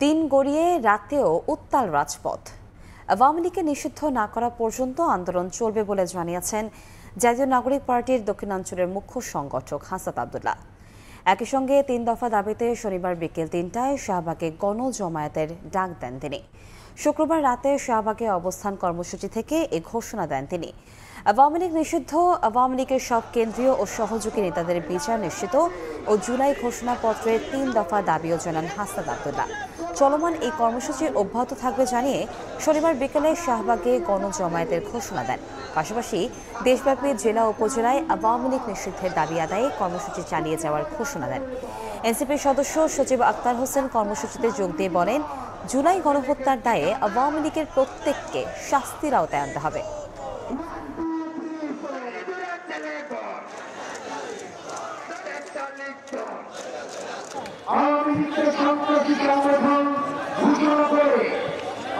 দিন গড়িয়ে রাতেও উত্তাল রাজপথ। আওয়ামী লীগকে নিষিদ্ধ না করা পর্যন্ত আন্দোলন চলবে বলে জানিয়েছেন জাতীয় নাগরিক পার্টির দক্ষিণাঞ্চলের মুখ্য সংগঠক হাসনাত আব্দুল্লাহ। একই সঙ্গে ৩ দফা দাবিতে শনিবার বিকেল ৩টায় শাহবাগে গণজমায়েতের ডাক দেন তিনি। শুক্রবার রাতে শাহবাগে অবস্থান কর্মসূচি থেকে এ ঘোষণা দেন তিনি। আওয়ামী লীগ নিষিদ্ধ, আওয়ামী লীগের সব কেন্দ্রীয় ও সহযোগী নেতাদের বিচার নিশ্চিত ও জুলাই ঘোষণাপত্রের ৩ দফা দাবিও জানান হাসনাত আব্দুল্লাহ। চলমান এই কর্মসূচি অব্যাহত থাকবে জানিয়ে শনিবার বিকেলে শাহবাগে গণজমায়েতের ঘোষণা দেন। পাশাপাশি দেশব্যাপী জেলা উপজেলায় আওয়ামী লীগ নিষিদ্ধের দাবি আদায়ে কর্মসূচি চালিয়ে যাওয়ার ঘোষণা দেন। এনসিপির সদস্য সচিব আক্তার হোসেন কর্মসূচিতে যোগ দিয়ে বলেন, জুলাই গণহত্যার দায়ে আওয়ামী লীগের প্রত্যেককে শাস্তির আওতায় আনতে হবে। আওয়ামী লীগের সন্ত্রাসী সংগঠন ঘোষণা করে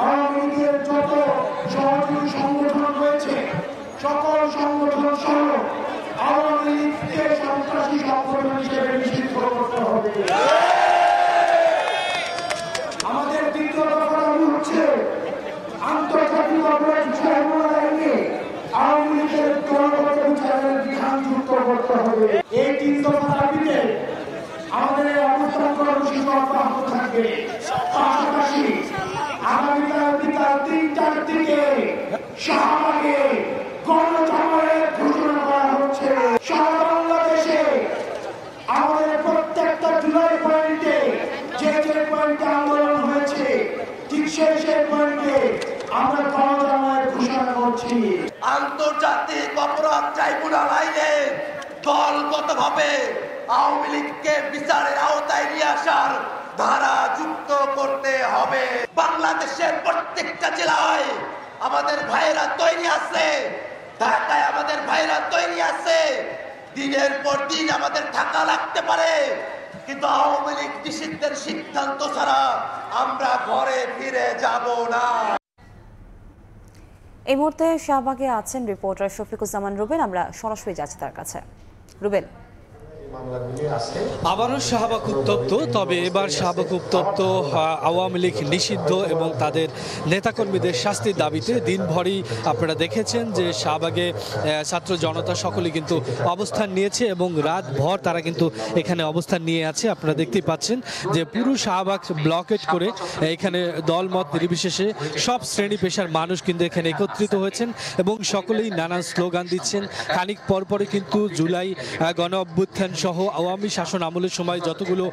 আওয়ামী লীগের যত সহযোগী সংগঠন রয়েছে সকল সংগঠন সহ আওয়ামী লীগকে সন্ত্রাসী সংগঠন হিসেবে নিষিদ্ধ করতে হবে। আমাদের দ্বিতীয় দফা দাবি হচ্ছে আন্তর্জাতিক অপরাধ ট্রাইব্যুনাল আইনে আওয়ামী লীগের দলগত বিচারের বিধান যুক্ত করতে হবে। এই ৩ দফা দাবিতে আমাদের অবস্থান কর্মসূচি অব্যাহত থাকবে। পাশাপাশি আগামীকাল বিকাল ৩টার দিকে শাহবাগে গণজমায়েত ঘোষণা করা হচ্ছে। সারা বাংলাদেশে আমাদের প্রত্যেকটা জুলাই পয়েন্টে যে পয়েন্টে আন্দোলন হয়েছে ঠিক সেই পয়েন্টে আমরা গণজমায়েত ঘোষণা করছি। আন্তর্জাতিক অপরাধ ট্রাইব্যুনাল আইনে দলগতভাবে আওয়ামী লীগকে বিচারের আওতায় নিয়ে আসার ধারা যুক্ত করতে হবে। বাংলাদেশের প্রত্যেকটা জেলায় আমাদের ভাইরা তৈরি আছে, ঢাকায় আমাদের ভাইরা তৈরি আছে। দিনের পর দিন আমাদের থাকা লাগতে পারে, কিন্তু আওয়ামী লীগ নিষিদ্ধের সিদ্ধান্ত ছাড়া আমরা ঘরে ফিরে যাব না। এই মুহূর্তে শাহবাগে আছেন রিপোর্টার শফিকুজ্জামান রুবেল। আমরা সরাসরি যাচ্ছি তার কাছে। রুবেল, আবারও শাহবাগ উত্তপ্ত, তবে এবার শাহবাগ উত্তপ্ত আওয়ামী লীগ নিষিদ্ধ এবং তাদের নেতাকর্মীদের শাস্তির দাবিতে। দিনভরই আপনারা দেখেছেন যে শাহবাগে ছাত্র জনতা সকলে কিন্তু অবস্থান নিয়েছে এবং রাতভর তারা কিন্তু এখানে অবস্থান নিয়ে আছে। আপনারা দেখতেই পাচ্ছেন যে পুরো শাহবাগ ব্লকেট করে এখানে দলমত নির্বিশেষে সব শ্রেণী পেশার মানুষ কিন্তু এখানে একত্রিত হয়েছেন এবং সকলেই নানান স্লোগান দিচ্ছেন। খানিক পরপরই কিন্তু জুলাই গণ অভ্যুত্থান সহ আওয়ামী শাসন আমলের সময় যতগুলো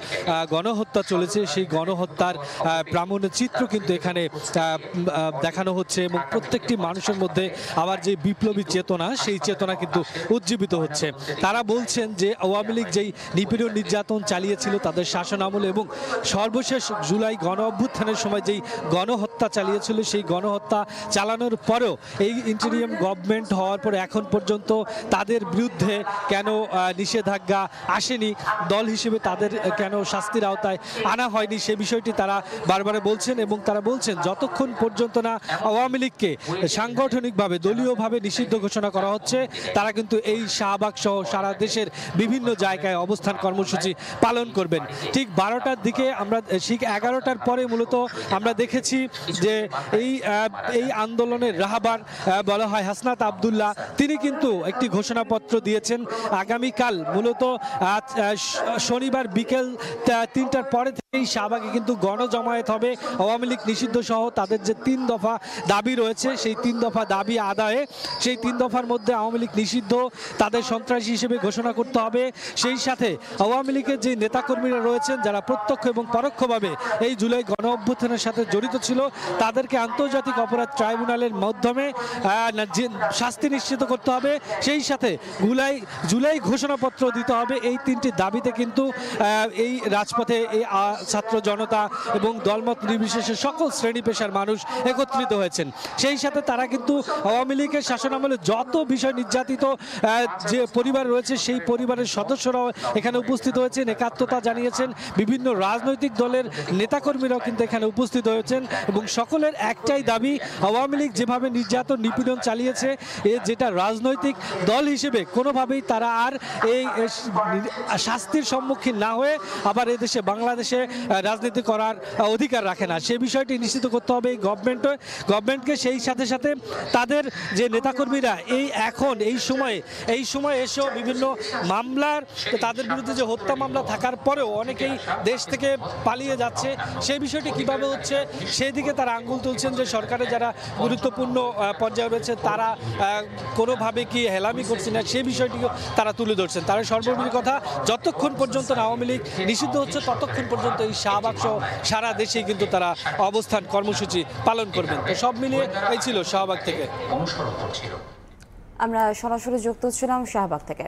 গণহত্যা চলেছে সেই গণহত্যার প্রামাণ্য চিত্র কিন্তু এখানে দেখানো হচ্ছে এবং প্রত্যেকটি মানুষের মধ্যে আবার যে বিপ্লবী চেতনা, সেই চেতনা কিন্তু উজ্জীবিত হচ্ছে। তারা বলছেন যে আওয়ামী লীগ যেই নিপীড়ন নির্যাতন চালিয়েছিল তাদের শাসন আমলে এবং সর্বশেষ জুলাই গণ অভ্যুত্থানের সময় যেই গণহত্যা চালিয়েছিল, সেই গণহত্যা চালানোর পরেও এই ইন্টারিয়াম গভর্নমেন্ট হওয়ার পর এখন পর্যন্ত তাদের বিরুদ্ধে কেন নিষেধাজ্ঞা আসেনি, দল হিসেবে তাদের কেন শাস্তির আওতায় আনা হয়নি, সে বিষয়টি তারা বারবার বলছেন এবং তারা বলছেন যতক্ষণ পর্যন্ত না আওয়ামী লীগকে সাংগঠনিকভাবে দলীয়ভাবে নিষিদ্ধ ঘোষণা করা হচ্ছে তারা কিন্তু এই শাহবাগ সহ সারা দেশের বিভিন্ন জায়গায় অবস্থান কর্মসূচি পালন করবেন। ঠিক 12টার দিকে আমরা ঠিক 11টার পরে মূলত আমরা দেখেছি যে এই আন্দোলনের রাহবার বলা হয় হাসনাত আব্দুল্লাহ, তিনি কিন্তু একটি ঘোষণাপত্র দিয়েছেন। আগামীকাল মূলত শনিবার বিকেল ৩টার পরে থেকেই শাহবাগে কিন্তু গণজমায়েত হবে। আওয়ামী লীগ নিষিদ্ধ সহ তাদের যে ৩ দফা দাবি রয়েছে সেই ৩ দফা দাবি আদায়ে, সেই 3 দফার মধ্যে আওয়ামী লীগ নিষিদ্ধ তাদের সন্ত্রাসী হিসেবে ঘোষণা করতে হবে। সেই সাথে আওয়ামী লীগের যে নেতাকর্মীরা রয়েছেন যারা প্রত্যক্ষ এবং পরোক্ষভাবে এই জুলাই গণ অভ্যুত্থানের সাথে জড়িত ছিল তাদেরকে আন্তর্জাতিক অপরাধ ট্রাইব্যুনালের মাধ্যমে শাস্তি নিশ্চিত করতে হবে। সেই সাথে জুলাই ঘোষণাপত্র দিতে হবে। এই 3টি দাবিতে কিন্তু এই রাজপথে এই ছাত্র জনতা এবং দলমত নির্বিশেষে সকল শ্রেণী পেশার মানুষ একত্রিত হয়েছেন। সেই সাথে তারা কিন্তু আওয়ামী লীগের শাসনামলে যত বিষয় নির্যাতিত যে পরিবার রয়েছে সেই পরিবারের সদস্যরাও এখানে উপস্থিত হয়েছেন, একাত্মতা জানিয়েছেন। বিভিন্ন রাজনৈতিক দলের নেতাকর্মীরাও কিন্তু এখানে উপস্থিত হয়েছেন এবং সকলের একটাই দাবি, আওয়ামী লীগ যেভাবে নির্যাতন নিপীড়ন চালিয়েছে যেটা রাজনৈতিক দল হিসেবে কোনোভাবেই তারা আর এই শাস্তির সম্মুখীন না হয়ে আবার এদেশে বাংলাদেশে রাজনীতি করার অধিকার রাখে না। সেই বিষয়টি নিশ্চিত করতে হবে এই গভর্নমেন্টকে। সেই সাথে সাথে তাদের যে নেতাকর্মীরা এই সময়ে এসেও বিভিন্ন মামলার তাদের বিরুদ্ধে যে হত্যা মামলা থাকার পরেও অনেকেই দেশ থেকে পালিয়ে যাচ্ছে, সেই বিষয়টি কিভাবে হচ্ছে সেই দিকে তারা আঙ্গুল তুলছেন যে সরকারের যারা গুরুত্বপূর্ণ পর্যায়ে রয়েছে তারা কোনোভাবে কি হেলামি করছে না, সেই বিষয়টিও তারা তুলে ধরছেন। তারা সর্বোপরি কথা, যতক্ষণ পর্যন্ত আওয়ামী লীগ নিষিদ্ধ হচ্ছে ততক্ষণ পর্যন্ত এই শাহবাগ সহ সারা দেশেই কিন্তু তারা অবস্থান কর্মসূচি পালন করবেন। তো সব মিলিয়ে এই ছিল শাহবাগ থেকে। আমরা সরাসরি যুক্ত ছিলাম শাহবাগ থেকে।